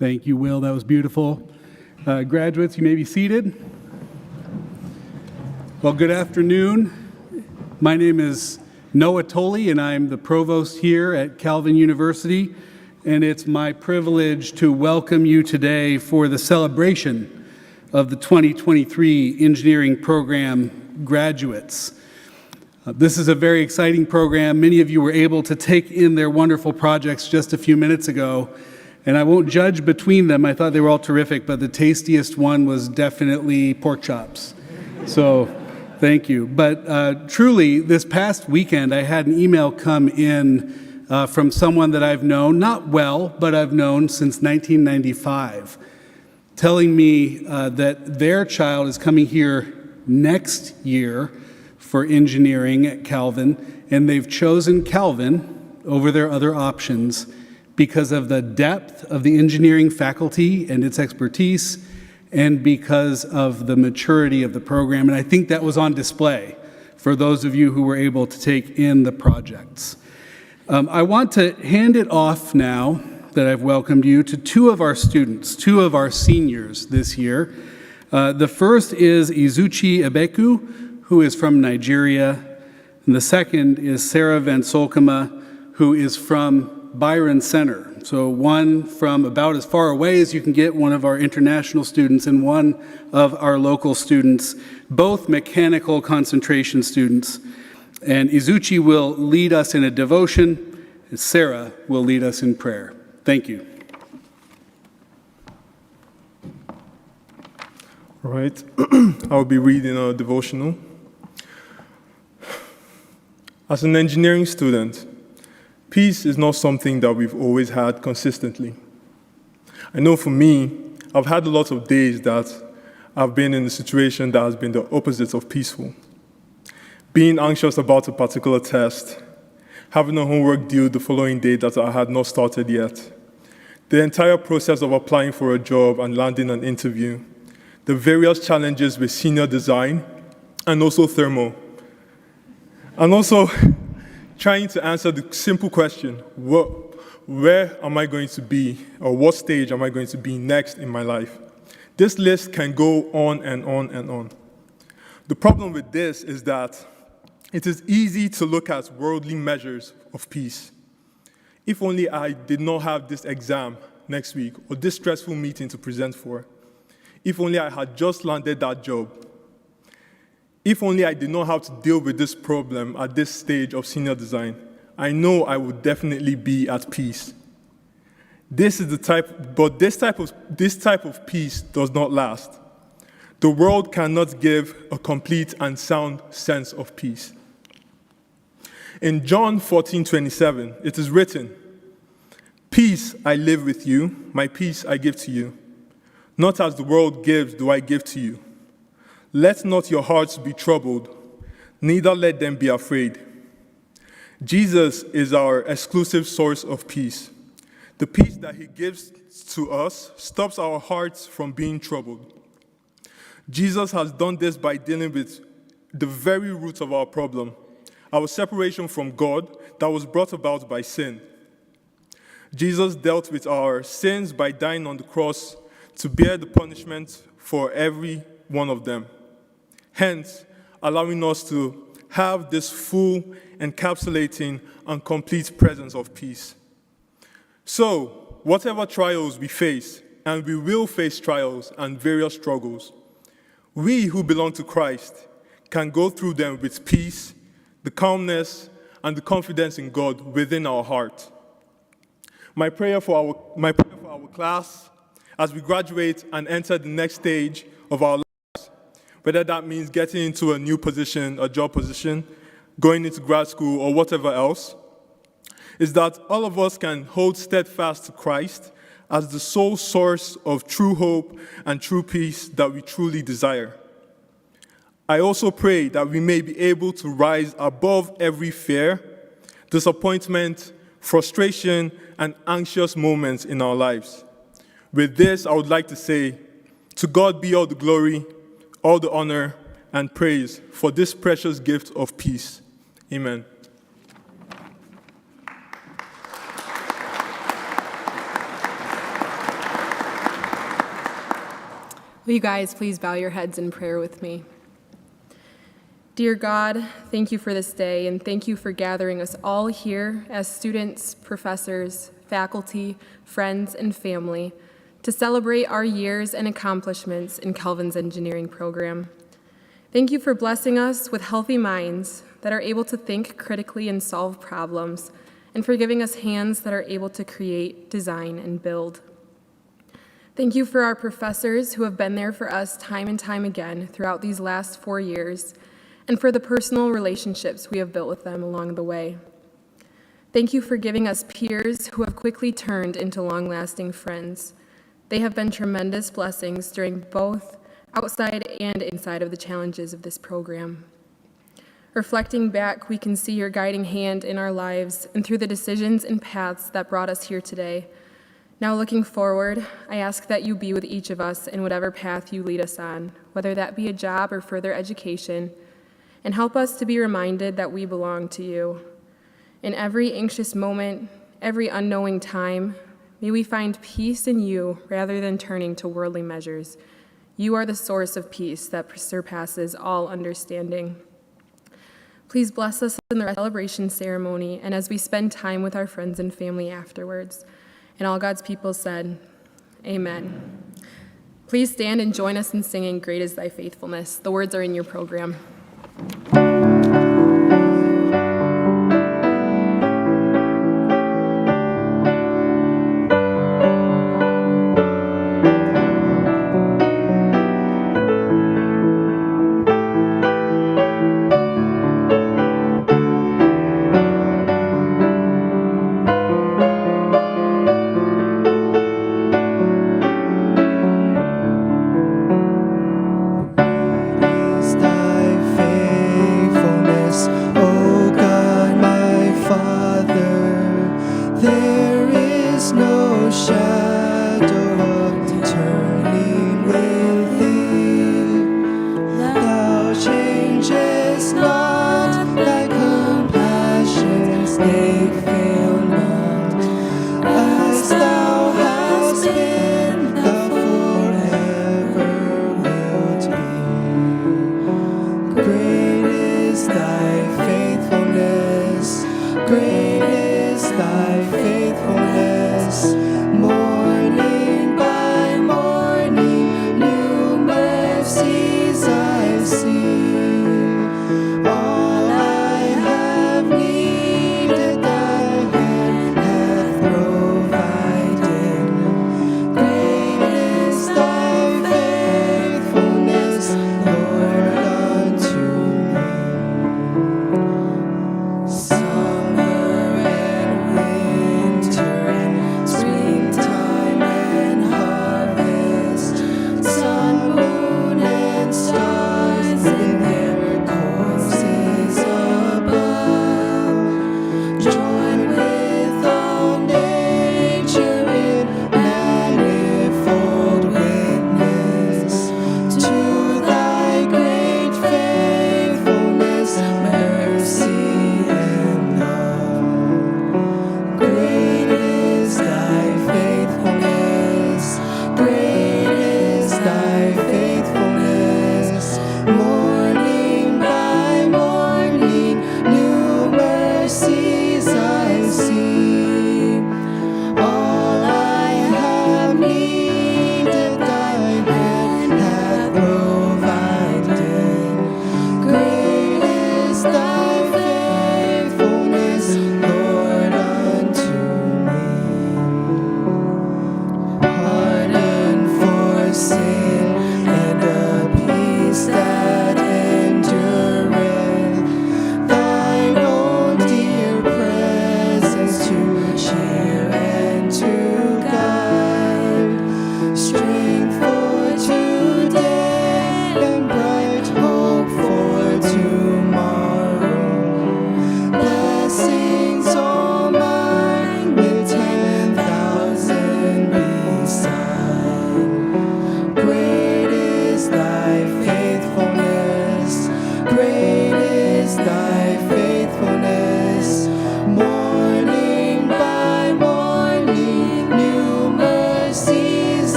Thank you, Will. That was beautiful. Graduates, you may be seated. Well, good afternoon. My name is Noah Tolley, and I'm the provost here at Calvin University, and it's my privilege to welcome you today for the celebration of the 2023 engineering program graduates. This is a very exciting program. Many of you were able to take in their wonderful projects just a few minutes ago, and I won't judge between them. I thought they were all terrific, but the tastiest one was definitely pork chops. So thank you. But truly, this past weekend, I had an email come in from someone that I've known, not well, but I've known since 1995, telling me that their child is coming here next year for engineering at Calvin, and they've chosen Calvin over their other options because of the depth of the engineering faculty and its expertise, and because of the maturity of the program. And I think that was on display for those of you who were able to take in the projects. I want to hand it off now that I've welcomed you to two of our students, two of our seniors this year. The first is Izuchi Ebeku, who is from Nigeria, and the second is Sarah Van Solkema, who is from Byron Center. So one from about as far away as you can get, one of our international students, and one of our local students, both mechanical concentration students. And Izuchi will lead us in a devotion, and Sarah will lead us in prayer. Thank you. All right, I'll be reading a devotional. As an engineering student, peace is not something that we've always had consistently. I know for me, I've had a lot of days that I've been in a situation that has been the opposite of peaceful. Being anxious about a particular test, having a homework due the following day that I had not started yet, the entire process of applying for a job and landing an interview, the various challenges with senior design, and also thermal. And also trying to answer the simple question, where am I going to be, or what stage am I going to be next in my life? This list can go on and on and on. The problem with this is that it is easy to look at worldly measures of peace. If only I did not have this exam next week, or this stressful meeting to present for. If only I had just landed that job. If only I did not have to deal with this problem at this stage of senior design, I know I would definitely be at peace. This type of peace does not last. The world cannot give a complete and sound sense of peace. In John 14:27, it is written, "Peace I live with you, my peace I give to you. Not as the world gives do I give to you. Let not your hearts be troubled, neither let them be afraid." Jesus is our exclusive source of peace. The peace that he gives to us stops our hearts from being troubled. Jesus has done this by dealing with the very root of our problem, our separation from God that was brought about by sin. Jesus dealt with our sins by dying on the cross to bear the punishment for every one of them, hence allowing us to have this full, encapsulating, and complete presence of peace. So, whatever trials we face, and we will face trials and various struggles, we who belong to Christ can go through them with peace, the calmness, and the confidence in God within our heart. My prayer for our class as we graduate and enter the next stage of our lives, whether that means getting into a new position, a job position, going into grad school, or whatever else, is that all of us can hold steadfast to Christ as the sole source of true hope and true peace that we truly desire. I also pray that we may be able to rise above every fear, disappointment, frustration, and anxious moments in our lives. With this, I would like to say, to God be all the glory, all the honor, and praise for this precious gift of peace. Amen. Will you guys please bow your heads in prayer with me? Dear God, thank you for this day, and thank you for gathering us all here as students, professors, faculty, friends, and family to celebrate our years and accomplishments in Calvin's engineering program. Thank you for blessing us with healthy minds that are able to think critically and solve problems, and for giving us hands that are able to create, design, and build. Thank you for our professors who have been there for us time and time again throughout these last 4 years, and for the personal relationships we have built with them along the way. Thank you for giving us peers who have quickly turned into long-lasting friends. They have been tremendous blessings during both outside and inside of the challenges of this program. Reflecting back, we can see your guiding hand in our lives and through the decisions and paths that brought us here today. Now looking forward, I ask that you be with each of us in whatever path you lead us on, whether that be a job or further education, and help us to be reminded that we belong to you. In every anxious moment, every unknowing time, may we find peace in you rather than turning to worldly measures. You are the source of peace that surpasses all understanding. Please bless us in the celebration ceremony and as we spend time with our friends and family afterwards. And all God's people said, Amen. Please stand and join us in singing Great is Thy Faithfulness. The words are in your program.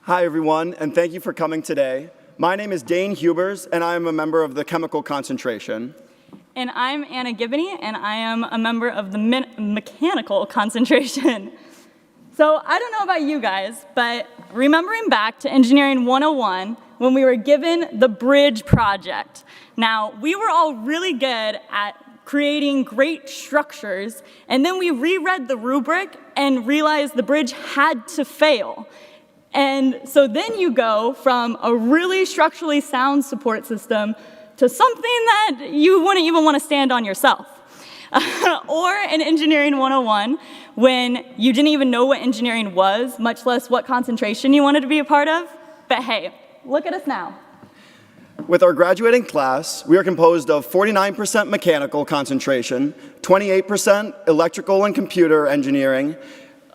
Hi, everyone, and thank you for coming today. My name is Dane Hubers, and I am a member of the chemical concentration. And I'm Anna Gibney, and I am a member of the mechanical concentration. So I don't know about you guys, but remembering back to Engineering 101, when we were given the bridge project. Now, we were all really good at creating great structures, and then we reread the rubric and realized the bridge had to fail. And so then you go from a really structurally sound support system to something that you wouldn't even want to stand on yourself. Or in Engineering 101, when you didn't even know what engineering was, much less what concentration you wanted to be a part of. But hey, look at us now. With our graduating class, we are composed of 49% mechanical concentration, 28% electrical and computer engineering,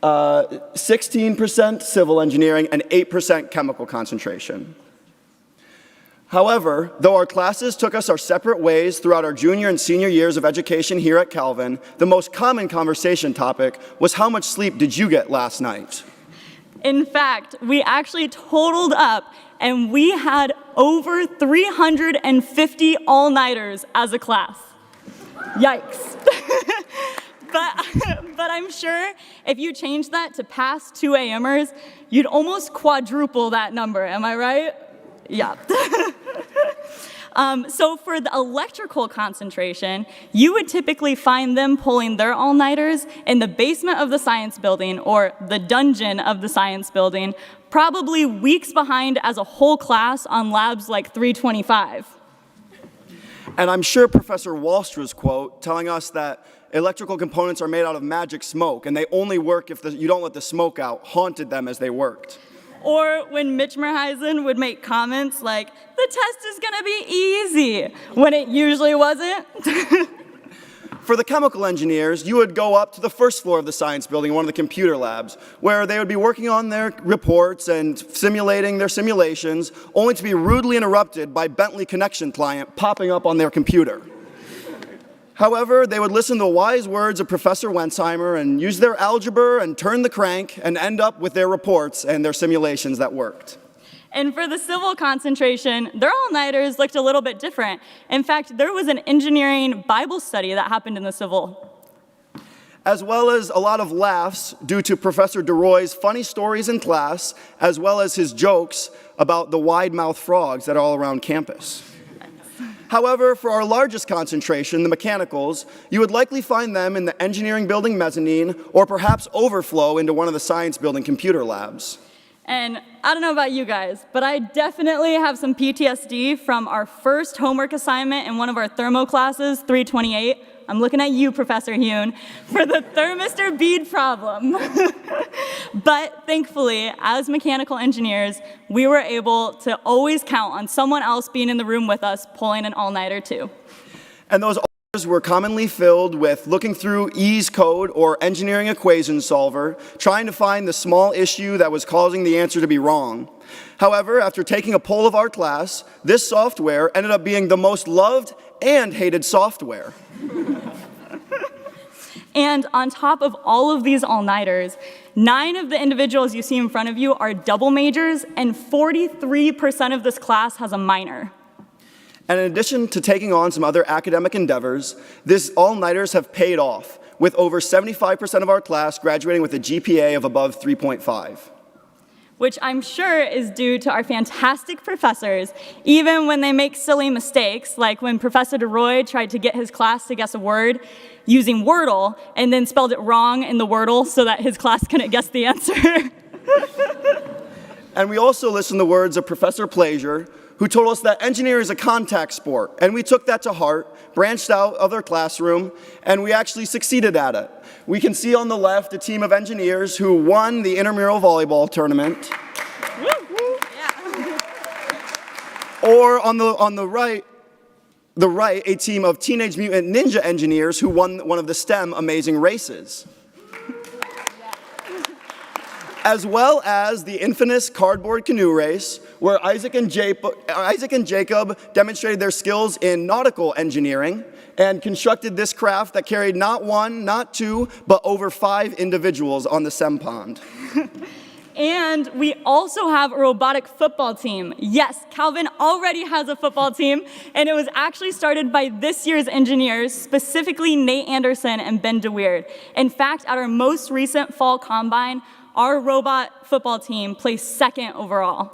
16% civil engineering, and 8% chemical concentration. However, though our classes took us our separate ways throughout our junior and senior years of education here at Calvin, the most common conversation topic was how much sleep did you get last night? In fact, we actually totaled up, and we had over 350 all-nighters as a class. Yikes. But I'm sure if you change that to past 2 a.m.ers, you'd almost quadruple that number, am I right? Yeah. So for the electrical concentration, you would typically find them pulling their all-nighters in the basement of the science building or the dungeon of the science building, probably weeks behind as a whole class on labs like 325. And I'm sure Professor Walstra's quote telling us that electrical components are made out of magic smoke and they only work if you don't let the smoke out haunted them as they worked. Or when Mitch Merheisen would make comments like, the test is gonna be easy, when it usually wasn't. For the chemical engineers, you would go up to the first floor of the science building, one of the computer labs, where they would be working on their reports and simulating their simulations, only to be rudely interrupted by Bentley Connection client popping up on their computer. However, they would listen to the wise words of Professor Wensheimer and use their algebra and turn the crank and end up with their reports and their simulations that worked. And for the civil concentration, their all-nighters looked a little bit different. In fact, there was an engineering Bible study that happened in the civil. As well as a lot of laughs due to Professor DeRoy's funny stories in class, as well as his jokes about the wide-mouthed frogs that are all around campus. However, for our largest concentration, the mechanicals, you would likely find them in the engineering building mezzanine or perhaps overflow into one of the science building computer labs. And I don't know about you guys, but I definitely have some PTSD from our first homework assignment in one of our thermo classes, 328. I'm looking at you, Professor Hune, for the thermistor bead problem. But thankfully, as mechanical engineers, we were able to always count on someone else being in the room with us pulling an all-nighter too. And those hours were commonly filled with looking through E's code or engineering equation solver, trying to find the small issue that was causing the answer to be wrong. However, after taking a poll of our class, this software ended up being the most loved and hated software. And on top of all of these all-nighters, 9 of the individuals you see in front of you are double majors, and 43% of this class has a minor. And in addition to taking on some other academic endeavors, these all-nighters have paid off, with over 75% of our class graduating with a GPA of above 3.5. Which I'm sure is due to our fantastic professors, even when they make silly mistakes, like when Professor DeRoy tried to get his class to guess a word using Wordle, and then spelled it wrong in the Wordle so that his class couldn't guess the answer. And we also listened to the words of Professor Plaisir, who told us that engineering is a contact sport, and we took that to heart, branched out of our classroom, and we actually succeeded at it. We can see on the left a team of engineers who won the intramural volleyball tournament. Or on the right, a team of Teenage Mutant Ninja engineers who won one of the STEM Amazing Races. As well as the infamous cardboard canoe race, where Isaac and Jacob demonstrated their skills in nautical engineering and constructed this craft that carried not one, not two, but over 5 individuals on the SEM pond. And we also have a robotic football team. Yes, Calvin already has a football team, and it was actually started by this year's engineers, specifically Nate Anderson and Ben DeWeird. In fact, at our most recent fall combine, our robot football team placed second overall.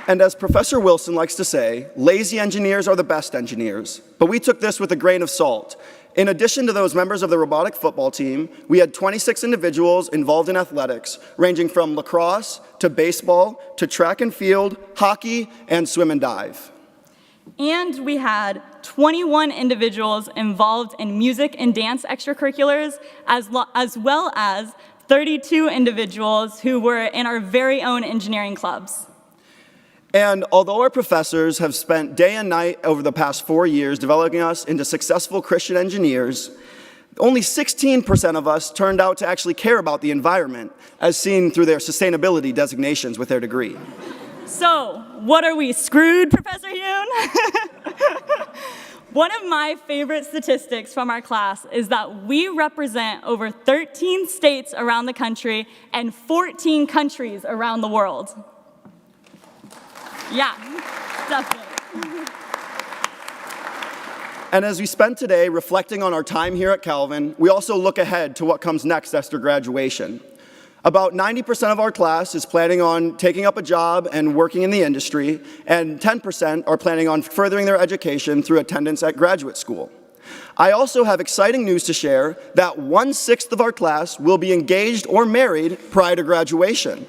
And as Professor Wilson likes to say, lazy engineers are the best engineers. But we took this with a grain of salt. In addition to those members of the robotic football team, we had 26 individuals involved in athletics, ranging from lacrosse to baseball to track and field, hockey, and swim and dive. And we had 21 individuals involved in music and dance extracurriculars, as well as 32 individuals who were in our very own engineering clubs. And although our professors have spent day and night over the past 4 years developing us into successful Christian engineers, only 16% of us turned out to actually care about the environment, as seen through their sustainability designations with their degree. So, what are we, screwed, Professor Yoon? One of my favorite statistics from our class is that we represent over 13 states around the country and 14 countries around the world. Yeah, definitely. And as we spend today reflecting on our time here at Calvin, we also look ahead to what comes next after graduation. About 90% of our class is planning on taking up a job and working in the industry, and 10% are planning on furthering their education through attendance at graduate school. I also have exciting news to share that 1/6 of our class will be engaged or married prior to graduation.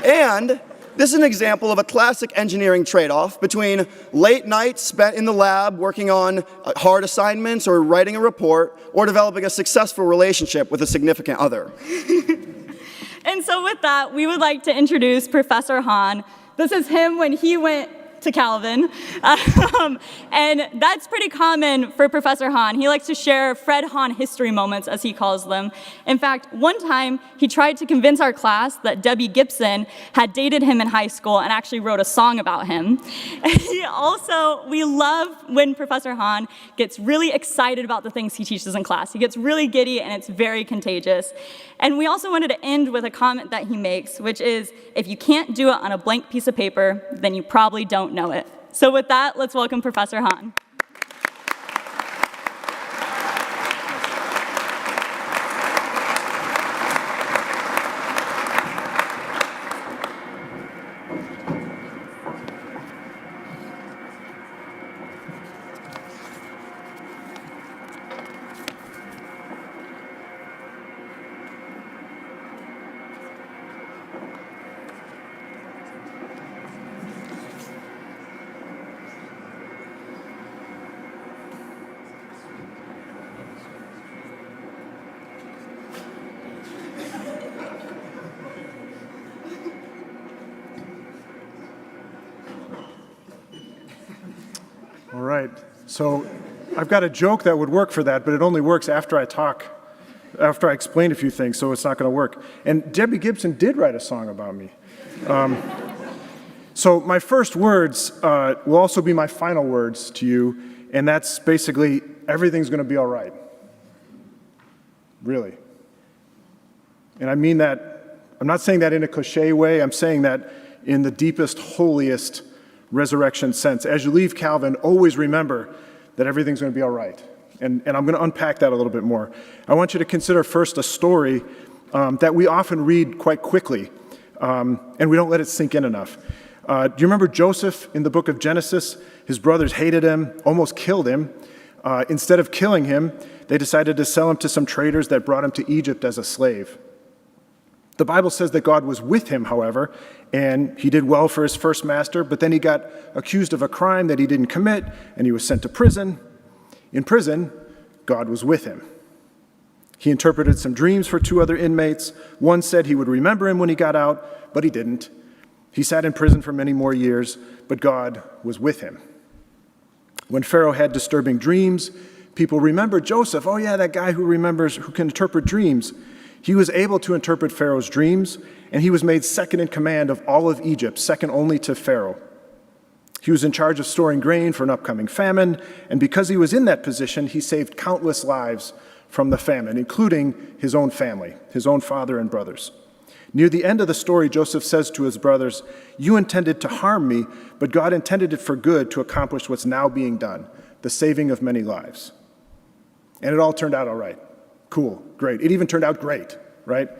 And this is an example of a classic engineering trade-off between late nights spent in the lab working on hard assignments or writing a report, or developing a successful relationship with a significant other. And so with that, we would like to introduce Professor Hahn. This is him when he went to Calvin. And that's pretty common for Professor Hahn. He likes to share Fred Hahn history moments, as he calls them. In fact, one time he tried to convince our class that Debbie Gibson had dated him in high school and actually wrote a song about him. We love when Professor Hahn gets really excited about the things he teaches in class. He gets really giddy, and it's very contagious. And we also wanted to end with a comment that he makes, which is, if you can't do it on a blank piece of paper, then you probably don't know it. So with that, let's welcome Professor Hahn. All right, so I've got a joke that would work for that, but it only works after I explain a few things, so it's not going to work. And Debbie Gibson did write a song about me. So my first words will also be my final words to you, and that's basically, everything's going to be all right. Really. And I mean that, I'm not saying that in a cliche way, I'm saying that in the deepest, holiest resurrection sense. As you leave Calvin, always remember that everything's going to be all right. And I'm going to unpack that a little bit more. I want you to consider first a story that we often read quite quickly, and we don't let it sink in enough. Do you remember Joseph in the book of Genesis? His brothers hated him, almost killed him. Instead of killing him, they decided to sell him to some traders that brought him to Egypt as a slave. The Bible says that God was with him, however, and he did well for his first master, but then he got accused of a crime that he didn't commit, and he was sent to prison. In prison, God was with him. He interpreted some dreams for 2 other inmates. One said he would remember him when he got out, but he didn't. He sat in prison for many more years, but God was with him. When Pharaoh had disturbing dreams, people remembered Joseph. Oh yeah, that guy who can interpret dreams. He was able to interpret Pharaoh's dreams, and he was made second in command of all of Egypt, second only to Pharaoh. He was in charge of storing grain for an upcoming famine, and because he was in that position, he saved countless lives from the famine, including his own family, his own father and brothers. Near the end of the story, Joseph says to his brothers, "You intended to harm me, but God intended it for good to accomplish what's now being done, the saving of many lives." And it all turned out all right. Cool, great. It even turned out great, right?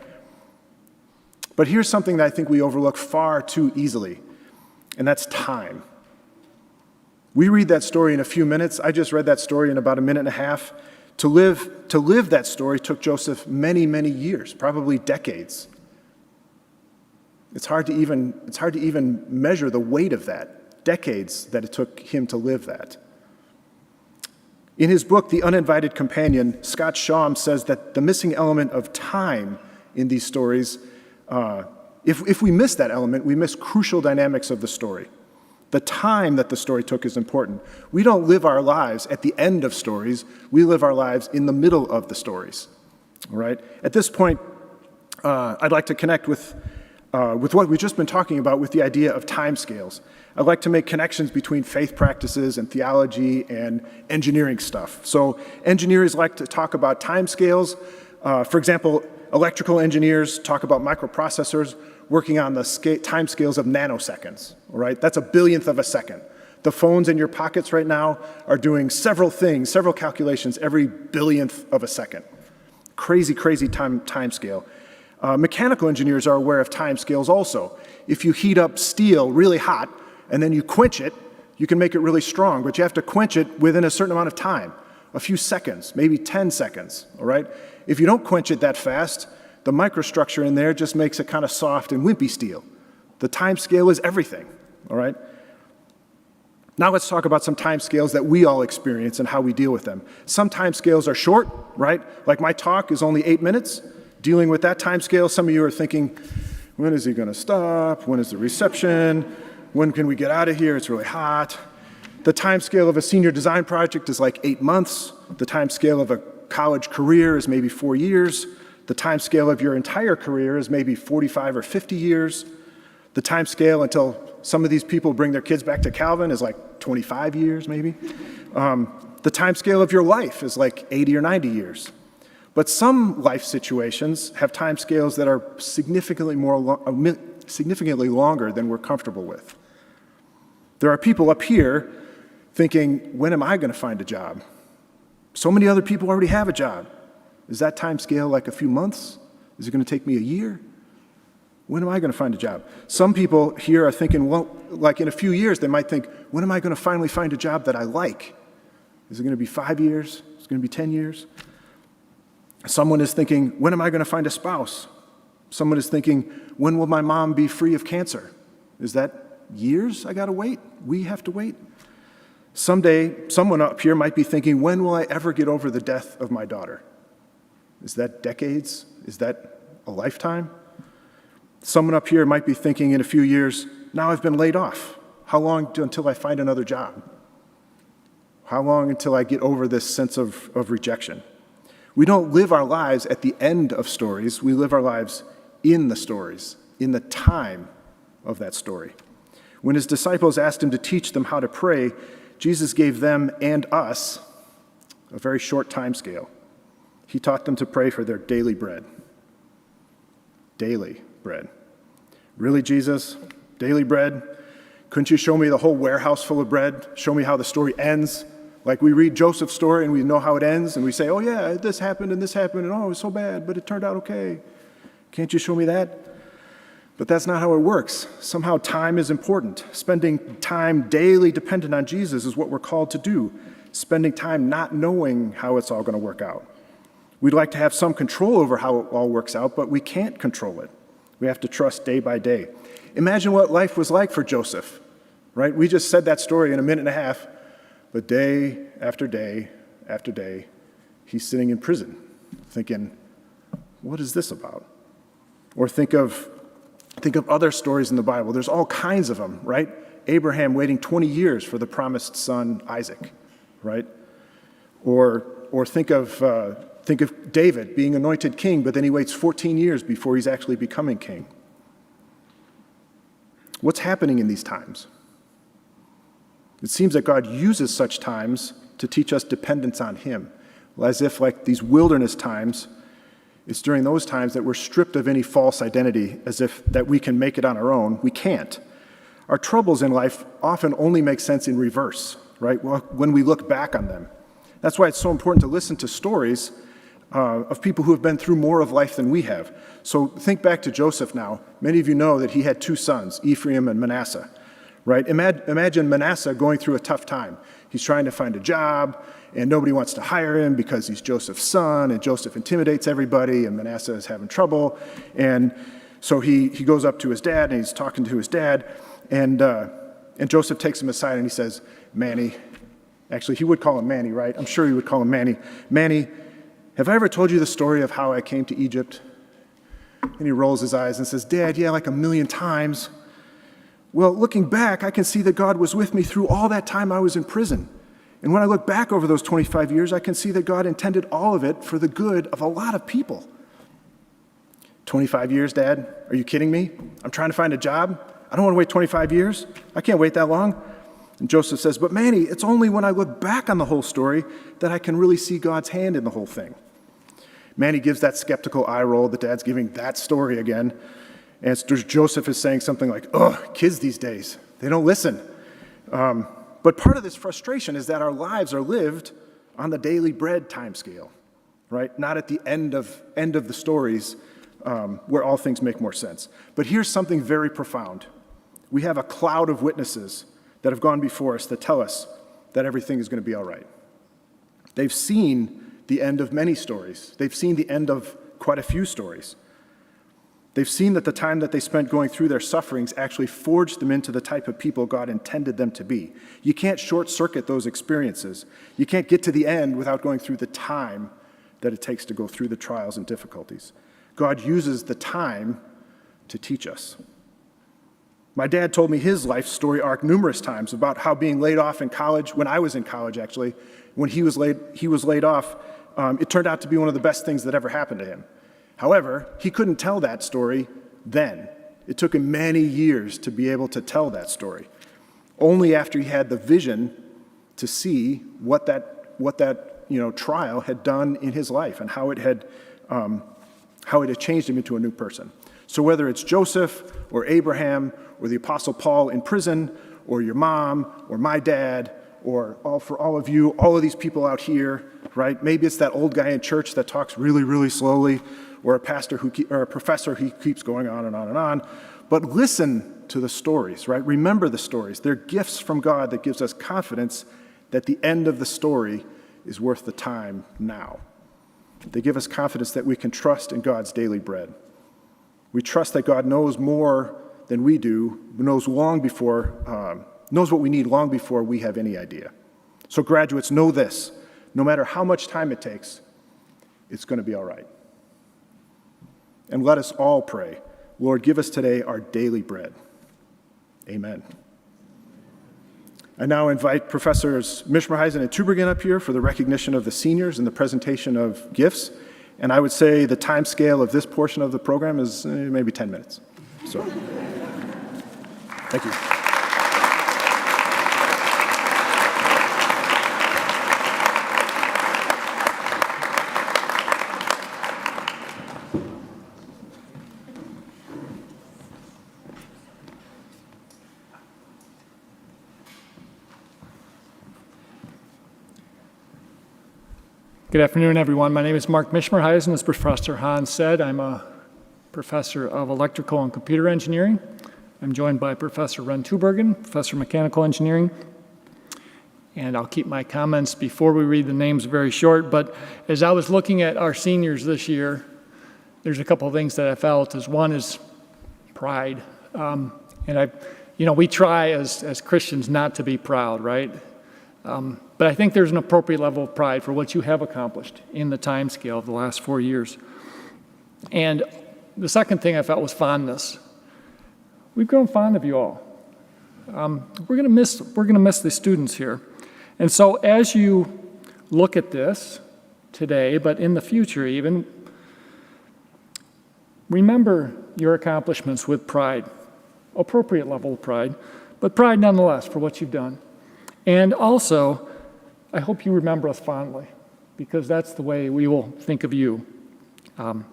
But here's something that I think we overlook far too easily, and that's time. We read that story in a few minutes. I just read that story in about a minute and a half. To live that story took Joseph many, many years, probably decades. It's hard to even measure the weight of that, decades that it took him to live that. In his book, The Uninvited Companion, Scott Shawm says that the missing element of time in these stories, if we miss that element, we miss crucial dynamics of the story. The time that the story took is important. We don't live our lives at the end of stories. We live our lives in the middle of the stories. All right? At this point, I'd like to connect with what we've just been talking about with the idea of timescales. I'd like to make connections between faith practices and theology and engineering stuff. So engineers like to talk about timescales. For example, electrical engineers talk about microprocessors working on the timescales of nanoseconds, all right? That's a billionth of a second. The phones in your pockets right now are doing several things, several calculations every billionth of a second. Crazy, crazy time scale. Mechanical engineers are aware of time scales also. If you heat up steel really hot and then you quench it, you can make it really strong, but you have to quench it within a certain amount of time, a few seconds, maybe 10 seconds, all right? If you don't quench it that fast, the microstructure in there just makes it kind of soft and wimpy steel. The time scale is everything, all right? Now let's talk about some time scales that we all experience and how we deal with them. Some time scales are short, right? Like my talk is only 8 minutes. Dealing with that time scale, some of you are thinking, when is he going to stop? When is the reception? When can we get out of here? It's really hot. The time scale of a senior design project is like 8 months. The time scale of a college career is maybe 4 years. The time scale of your entire career is maybe 45 or 50 years. The time scale until some of these people bring their kids back to Calvin is like 25 years, maybe. The time scale of your life is like 80 or 90 years. But some life situations have time scales that are significantly longer than we're comfortable with. There are people up here thinking, when am I going to find a job? So many other people already have a job. Is that time scale like a few months? Is it going to take me a year? When am I going to find a job? Some people here are thinking, well, like in a few years, they might think, when am I going to finally find a job that I like? Is it going to be 5 years? Is it going to be 10 years? Someone is thinking, when am I going to find a spouse? Someone is thinking, when will my mom be free of cancer? Is that years I got to wait? We have to wait? Someday, someone up here might be thinking, when will I ever get over the death of my daughter? Is that decades? Is that a lifetime? Someone up here might be thinking in a few years, now I've been laid off. How long until I find another job? How long until I get over this sense of rejection? We don't live our lives at the end of stories. We live our lives in the stories, in the time of that story. When his disciples asked him to teach them how to pray, Jesus gave them and us a very short time scale. He taught them to pray for their daily bread. Daily bread. Really, Jesus? Daily bread? Couldn't you show me the whole warehouse full of bread? Show me how the story ends? Like we read Joseph's story and we know how it ends, and we say, oh yeah, this happened, and oh, it was so bad, but it turned out okay. Can't you show me that? But that's not how it works. Somehow time is important. Spending time daily dependent on Jesus is what we're called to do. Spending time not knowing how it's all going to work out. We'd like to have some control over how it all works out, but we can't control it. We have to trust day by day. Imagine what life was like for Joseph, right? We just said that story in a minute and a half, but day after day after day, he's sitting in prison thinking, what is this about? Or think of other stories in the Bible. There's all kinds of them, right? Abraham waiting 20 years for the promised son Isaac, right? Or think of David being anointed king, but then he waits 14 years before he's actually becoming king. What's happening in these times? It seems that God uses such times to teach us dependence on him, as if like these wilderness times, it's during those times that we're stripped of any false identity, as if that we can make it on our own. We can't. Our troubles in life often only make sense in reverse, right? Well, when we look back on them. That's why it's so important to listen to stories of people who have been through more of life than we have. So think back to Joseph now. Many of you know that he had two sons, Ephraim and Manasseh, right? Imagine Manasseh going through a tough time. He's trying to find a job, and nobody wants to hire him because he's Joseph's son, and Joseph intimidates everybody, and Manasseh is having trouble. And so he goes up to his dad, and he's talking to his dad, and Joseph takes him aside, and he says, Manny, actually, he would call him Manny, right? I'm sure he would call him Manny. Manny, have I ever told you the story of how I came to Egypt? And he rolls his eyes and says, Dad, yeah, like 1,000,000 times. Well, looking back, I can see that God was with me through all that time I was in prison. And when I look back over those 25 years, I can see that God intended all of it for the good of a lot of people. 25 years, Dad? Are you kidding me? I'm trying to find a job. I don't want to wait 25 years. I can't wait that long. And Joseph says, but Manny, it's only when I look back on the whole story that I can really see God's hand in the whole thing. Manny gives that skeptical eye roll. The dad's giving that story again. And Joseph is saying something like, oh, kids these days, they don't listen. But part of this frustration is that our lives are lived on the daily bread time scale, right? Not at the end of the stories where all things make more sense. But here's something very profound. We have a cloud of witnesses that have gone before us that tell us that everything is going to be all right. They've seen the end of many stories. They've seen the end of quite a few stories. They've seen that the time that they spent going through their sufferings actually forged them into the type of people God intended them to be. You can't short-circuit those experiences. You can't get to the end without going through the time that it takes to go through the trials and difficulties. God uses the time to teach us. My dad told me his life story arc numerous times about how being laid off in college, when I was in college actually, when he was laid off, it turned out to be one of the best things that ever happened to him. However, he couldn't tell that story then. It took him many years to be able to tell that story. Only after he had the vision to see what that trial had done in his life and how it had changed him into a new person. So whether it's Joseph or Abraham or the Apostle Paul in prison or your mom or my dad or for all of you, all of these people out here, right? Maybe it's that old guy in church that talks really, really slowly, or a pastor or a professor who keeps going on and on and on. But listen to the stories, right? Remember the stories. They're gifts from God that gives us confidence that the end of the story is worth the time now. They give us confidence that we can trust in God's daily bread. We trust that God knows more than we do, knows what we need long before we have any idea. So graduates, know this. No matter how much time it takes, it's going to be all right. And let us all pray, Lord, give us today our daily bread. Amen. I now invite Professors Mishmerheisen and Tübergen up here for the recognition of the seniors and the presentation of gifts. And I would say the time scale of this portion of the program is maybe 10 minutes. So, thank you. Good afternoon, everyone. My name is Mark Mishmerheisen. As Professor Hahn said, I'm a professor of electrical and computer engineering. I'm joined by Professor Ren Tübergen, professor of mechanical engineering. And I'll keep my comments before we read the names very short. But as I was looking at our seniors this year, there's a couple of things that I felt. One is pride. We try as Christians not to be proud, right? But I think there's an appropriate level of pride for what you have accomplished in the time scale of the last 4 years. And the second thing I felt was fondness. We've grown fond of you all. We're going to miss the students here. And so as you look at this today, but in the future even, remember your accomplishments with pride, appropriate level of pride, but pride nonetheless for what you've done. And also, I hope you remember us fondly, because that's the way we will think of you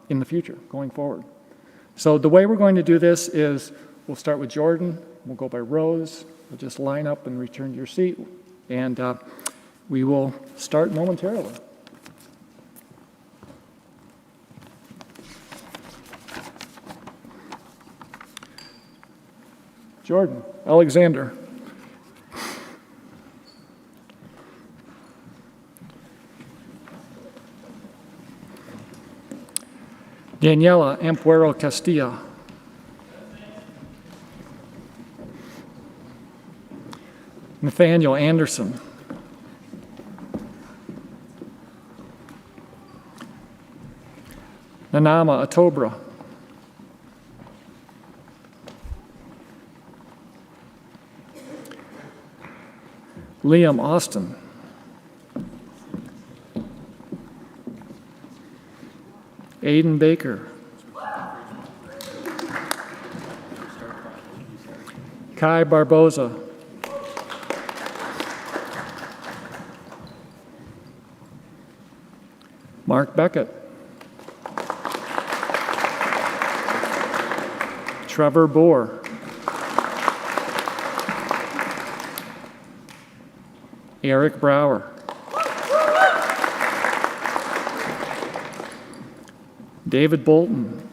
in the future, going forward. So the way we're going to do this is we'll start with Jordan, we'll go by rows, we'll just line up and return to your seat, and we will start momentarily. Jordan, Alexander. Daniela Ampuero Castilla. Nathaniel Anderson. Nanama Atobra. Liam Austin. Aiden Baker. Kai Barboza. Mark Beckett. Trevor Bohr. Eric Brower. David Bolton.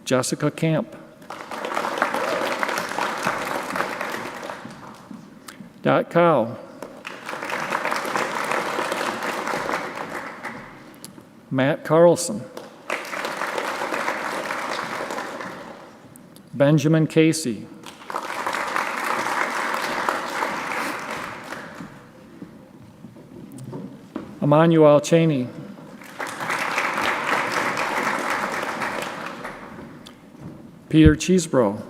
Jessica Camp. Dot Cow. Matt Carlson. Benjamin Casey. Emmanuel Cheney. Peter Cheesebro.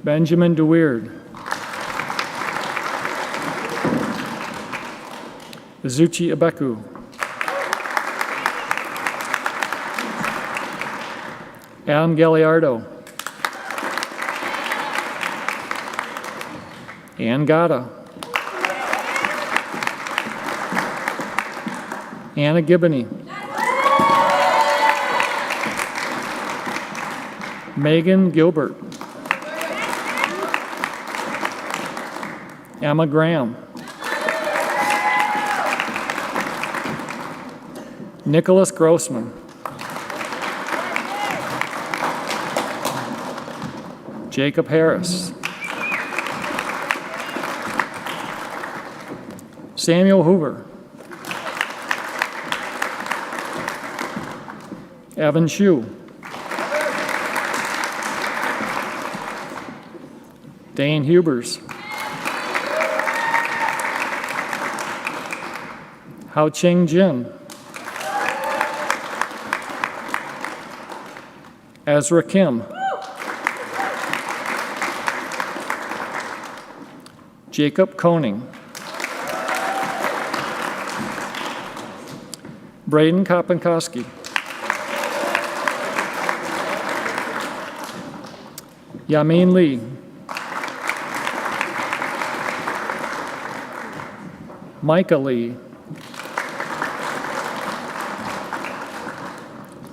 Benjamin DeWeird. Izuchi Abeku. Adam Galliardo. Ann Gata. Anna Gibney. Megan Gilbert. Emma Graham. Nicholas Grossman. Jacob Harris. Samuel Hoover. Evan Shue. Dane Hubers. Hao Ching Jin. Ezra Kim. Jacob Koning. Braden Kopenkowski. Yamin Lee. Micah Lee.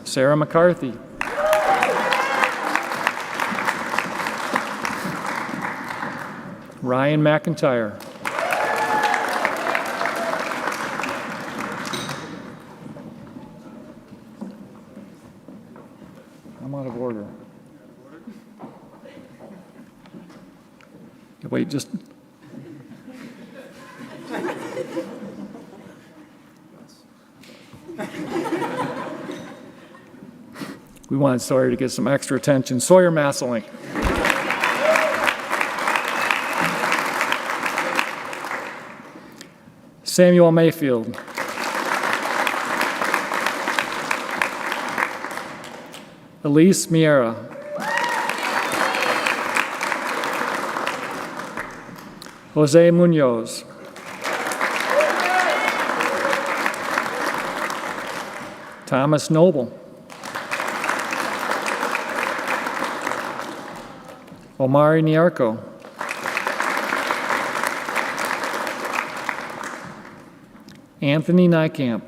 Sarah McCarthy. Ryan McIntyre. I'm out of order. Wait, just. We wanted Sawyer to get some extra attention. Sawyer Masselink. Samuel Mayfield. Elise Miera. Jose Munoz. Thomas Noble. Omari Niarco. Anthony Nykamp.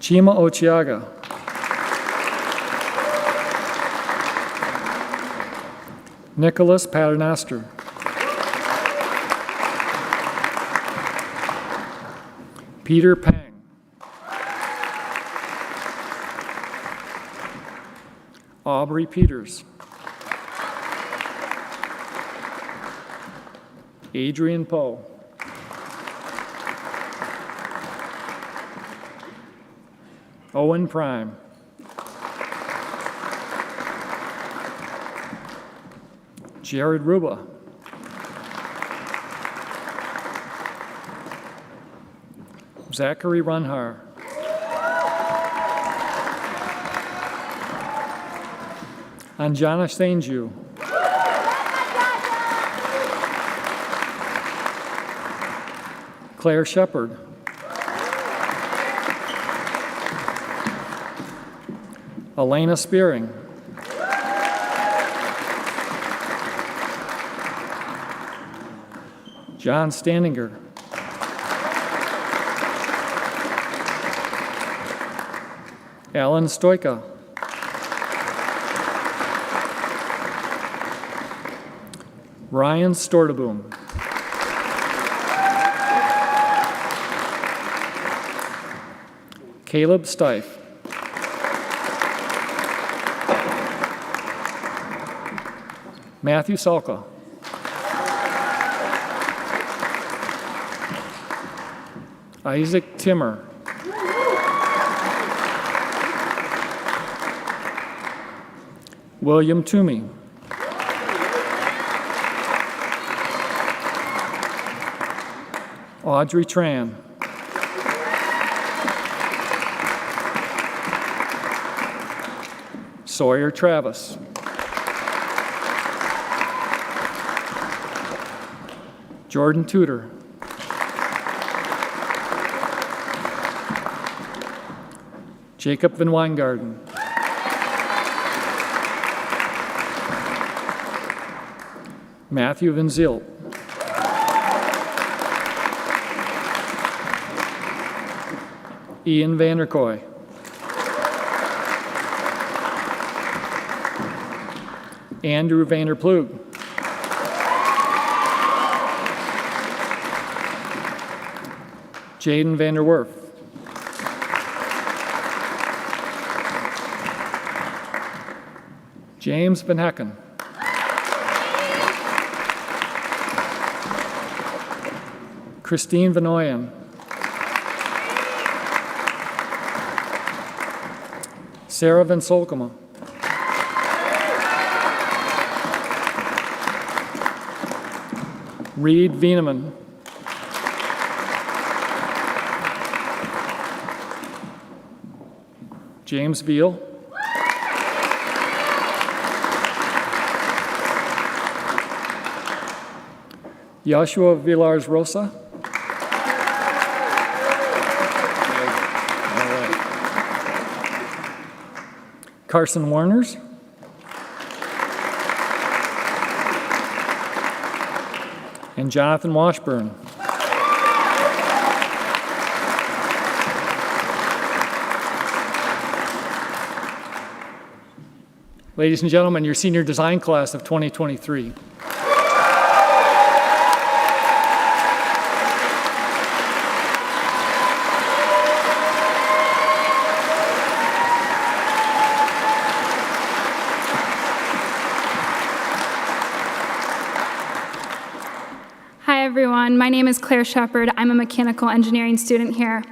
Chima Ochiaga. Nicholas Paternoster. Peter Pang. Aubrey Peters. Adrian Poe. Owen Prime. Jared Ruba. Zachary Runhar. Anjana Sainju. Claire Shepard. Elena Spearing. John Standinger. Alan Stoika. Ryan Stortaboom. Caleb Stife. Matthew Salka. Isaac Timmer. William Toomey. Audrey Tran. Sawyer Travis. Jordan Tudor. Jacob Van Weingarten. Matthew Van Zilt. Ian Vanderkoy. Andrew Vanderplug. Jaden Vanderwerf. James Van Hecken. Christine Vanoyan. Sarah Van Solkema. Reed Vieneman. James Veal. Joshua Villars Rosa. Carson Warners. And Jonathan Washburn. Ladies and gentlemen, your senior design class of 2023. Hi everyone, my name is Claire Shepard. I'm a mechanical engineering student here.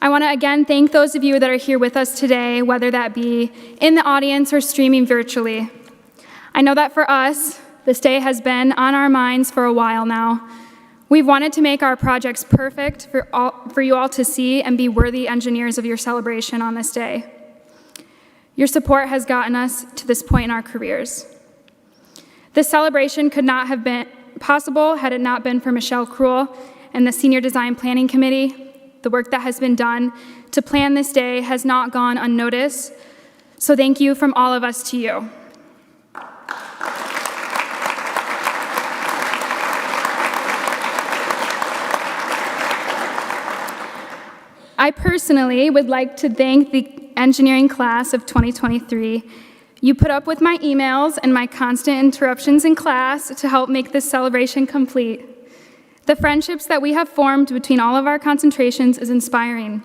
I want to again thank those of you that are here with us today, whether that be in the audience or streaming virtually. I know that for us, this day has been on our minds for a while now. We've wanted to make our projects perfect for you all to see and be worthy engineers of your celebration on this day. Your support has gotten us to this point in our careers. This celebration could not have been possible had it not been for Michelle Krull and the Senior Design Planning Committee. The work that has been done to plan this day has not gone unnoticed, so thank you from all of us to you. I personally would like to thank the engineering class of 2023. You put up with my emails and my constant interruptions in class to help make this celebration complete. The friendships that we have formed between all of our concentrations is inspiring.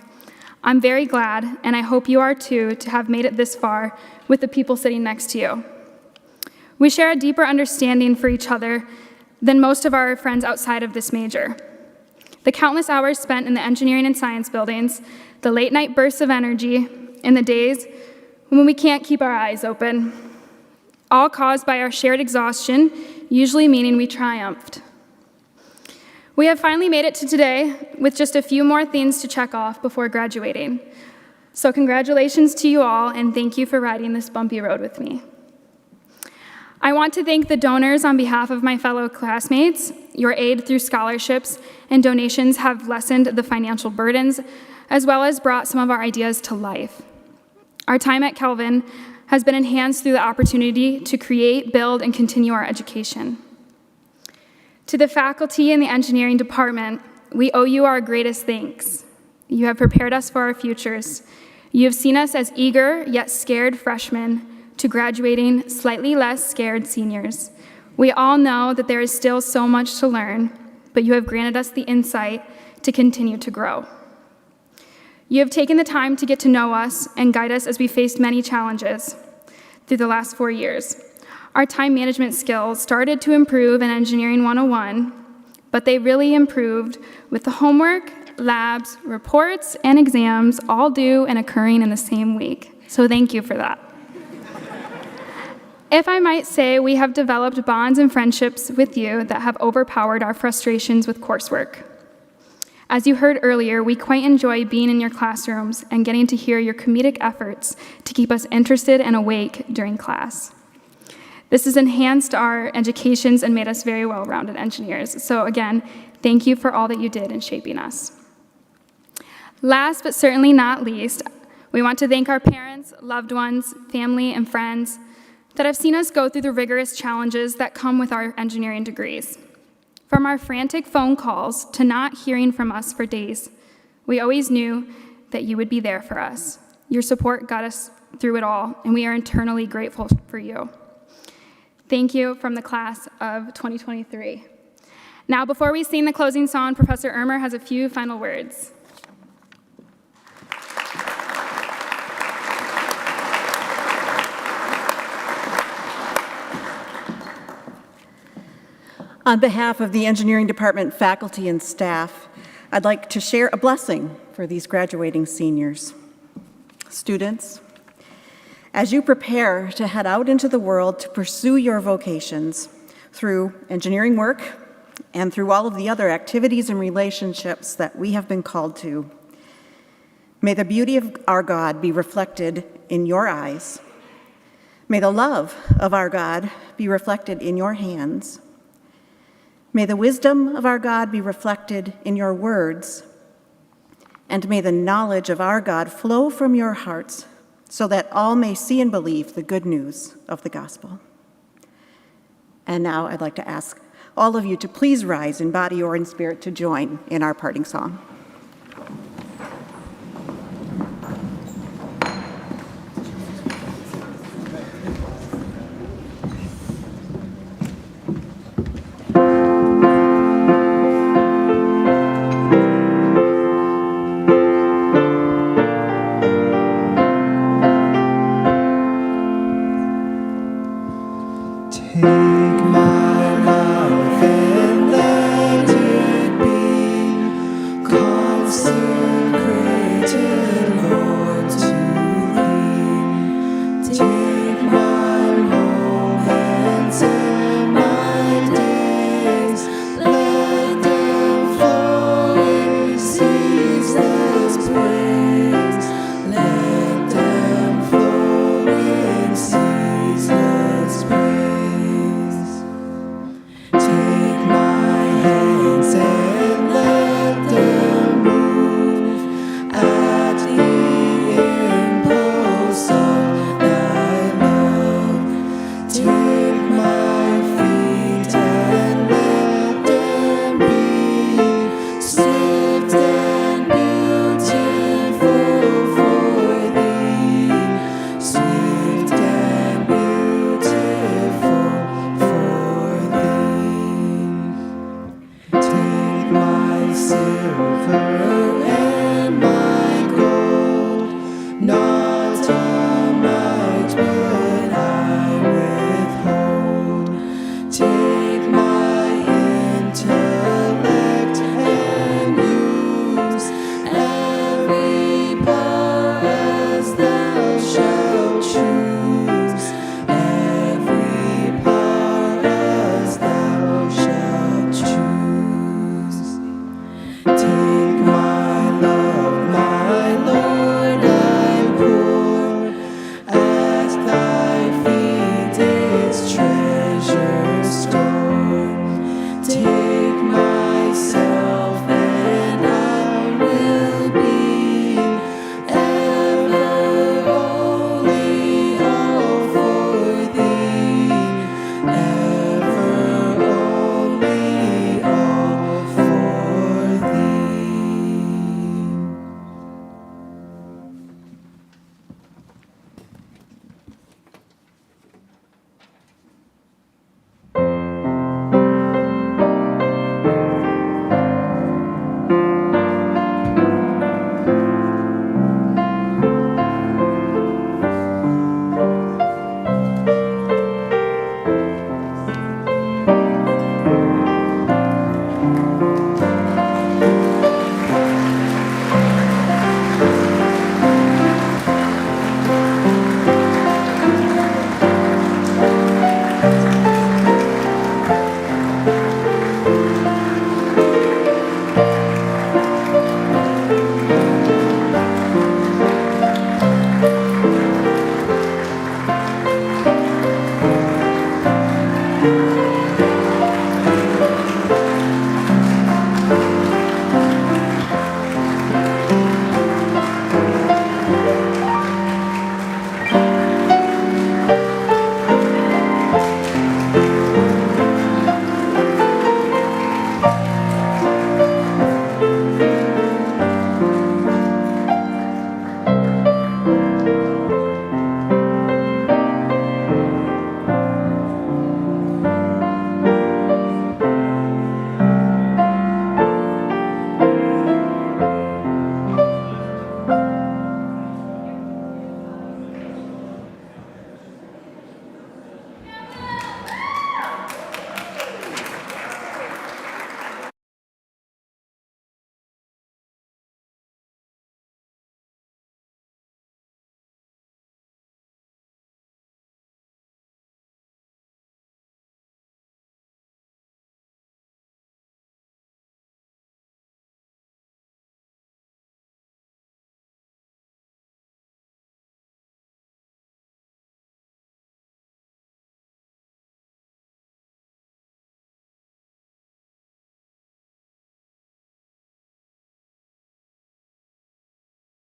I'm very glad, and I hope you are too, to have made it this far with the people sitting next to you. We share a deeper understanding for each other than most of our friends outside of this major. The countless hours spent in the engineering and science buildings, the late night bursts of energy, and the days when we can't keep our eyes open, all caused by our shared exhaustion, usually meaning we triumphed. We have finally made it to today with just a few more things to check off before graduating. So congratulations to you all, and thank you for riding this bumpy road with me. I want to thank the donors on behalf of my fellow classmates. Your aid through scholarships and donations have lessened the financial burdens, as well as brought some of our ideas to life. Our time at Calvin has been enhanced through the opportunity to create, build, and continue our education. To the faculty in the engineering department, we owe you our greatest thanks. You have prepared us for our futures. You have seen us as eager yet scared freshmen to graduating slightly less scared seniors. We all know that there is still so much to learn, but you have granted us the insight to continue to grow. You have taken the time to get to know us and guide us as we faced many challenges through the last 4 years. Our time management skills started to improve in Engineering 101, but they really improved with the homework, labs, reports, and exams all due and occurring in the same week. So thank you for that. If I might say, we have developed bonds and friendships with you that have overpowered our frustrations with coursework. As you heard earlier, we quite enjoy being in your classrooms and getting to hear your comedic efforts to keep us interested and awake during class. This has enhanced our educations and made us very well-rounded engineers. So again, thank you for all that you did in shaping us. Last but certainly not least, we want to thank our parents, loved ones, family, and friends that have seen us go through the rigorous challenges that come with our engineering degrees. From our frantic phone calls to not hearing from us for days, we always knew that you would be there for us. Your support got us through it all, and we are eternally grateful for you. Thank you from the class of 2023. Now, before we sing the closing song, Professor Ermer has a few final words. On behalf of the engineering department faculty and staff, I'd like to share a blessing for these graduating seniors. Students, as you prepare to head out into the world to pursue your vocations through engineering work and through all of the other activities and relationships that we have been called to, may the beauty of our God be reflected in your eyes. May the love of our God be reflected in your hands. May the wisdom of our God be reflected in your words, and may the knowledge of our God flow from your hearts so that all may see and believe the good news of the gospel. And now I'd like to ask all of you to please rise in body or in spirit to join in our parting song.